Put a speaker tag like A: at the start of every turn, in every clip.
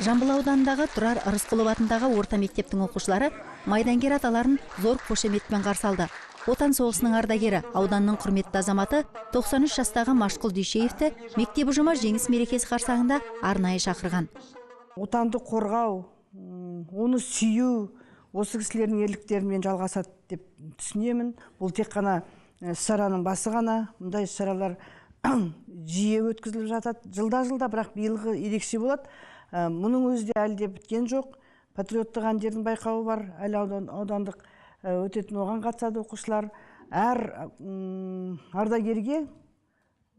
A: Жамбыл ауданындағы Тұрар Рысқұлов атындағы орта мектептің оқушылары майдангер аталарын зор қошеметпен қарсы алды. Отан соғысының ардагері, ауданның құрметті азаматы 93 жастағы Машқұл Дүйшеевті мектеп ұжымы жеңіс мерекесі қарсаңында арнайы шақырған.
B: Отанды қорғау, оны сүю, осы кісілердің ерліктерімен жалғасады деп түсінемін. Бұл тек қана шараның басы ғана, мұндай шаралар жиі өткізіліп жатады. Жылда, бірақ биылғы ерекше болады. Мұның өзі де әлі де біткен жоқ. Патриоттық әндердің байқауы бар, әлі аудандық өтетін, оған қатысады оқушылар. Әр ардагерге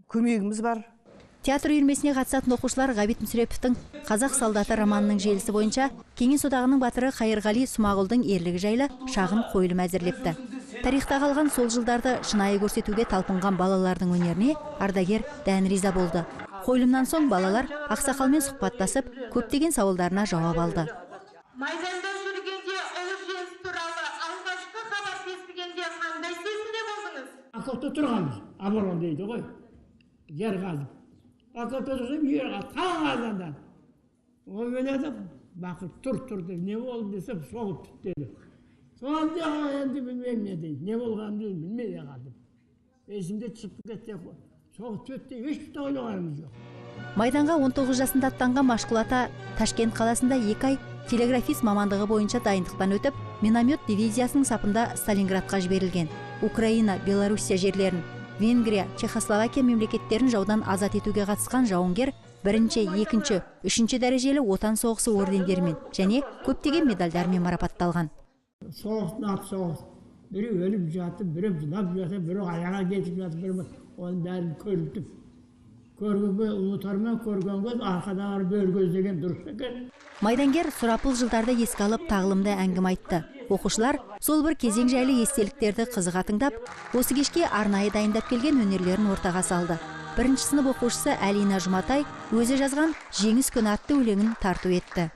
B: көмегіміз бар.
A: Театр үйірмесіне қатысатын оқушылар Ғабит Мүсіреповтің «Қазақ солдаты» романының желісі бойынша Кеңес одағының батыры Қайырғали Смағұлдың ерлігі жайлы шағын қойылым әзірлепті. Тарихта қалған сол жылдарды шынайы көрсетуге талпынған балалардың өнеріне ардагер дән риза болды. Қойылымнан соң балалар ақсақалмен сұхбаттасып, көптеген сауалдарына жауап алды.
C: Майданда жүргенде ұлы жеңіс туралы алғашқы хабар естігенде қандай сезімде болдыңыз?
D: Ақылда тұрғанбыз, Абырон дейді ғой, жер қазып. Ақылда тұрсам, таң азандан. Ол ойлады, бақыт тұр деп, не болды десем, соғып деді. Сонда енді білмеймін не дейді, не болғанды білмей қалдым. Есімде түсіп кетті, соғып өтті, ешбір ойлағанымыз жоқ.
A: Майданға 19 жасында аттанған Машқұл ата Ташкент қаласында 2 ай телеграфист мамандығы бойынша дайындықтан өтіп, миномет дивизиясының сапында Сталинградқа жіберілген. Украина, Белоруссия жерлерін, Венгрия, Чехословакия мемлекеттерін жаудан азат етуге қатысқан жауынгер 1-ші, 2-ші, 3-ші дәрежелі отан соғысы ордендерімен және көптеген медальдармен марапатталған.
D: Соғыстың аты соғыс. Бірі өліп жатып, бірі жылап жатып, бірі аяға кетіп жатып, бірі оның бәрін көрілтіп. Көргенге ұмытармен, көргенге арқадағыр бөр көздеген дұрыс екен.
A: Майдангер сұрапыл жылдарды еске алып тағылымды әңгіме айтты. Оқушылар сол бір кезең жайлы естеліктерді қызыға тыңдап, осы кешке арнайы дайындап келген өнерлерін ортаға салды. 1-ші сынып оқушысы Әлина Жұматай өзі жазған «Жеңіс күні» атты өлеңін тарту етті.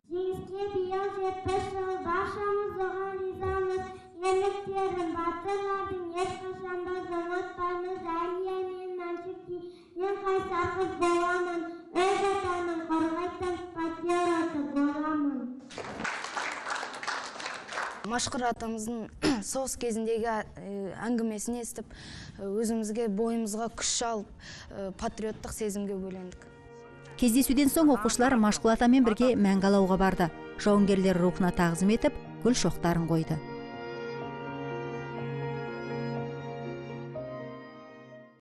E: Жеңіске биыл 70 жыл, баршамыз оған ризамыз. Ерліктерін батырлардың ешқашан біз ұмытпаймыз. Әлия мен Мәншүкке мен қайсар қыз боламын, өз отанын қорғайтын патриоты боламын.
F: Машқұл атамыздың соғыс кезіндегі әңгімесін естіп, өзімізге бойымызға күш алып, патриоттық сезімге бөлендік.
A: Кездесуден соң оқушылар Машқұл атамен бірге Мәңгі алауға барды. Жауынгерлер рухына тағзым етіп, гүл шоқтарын қойды.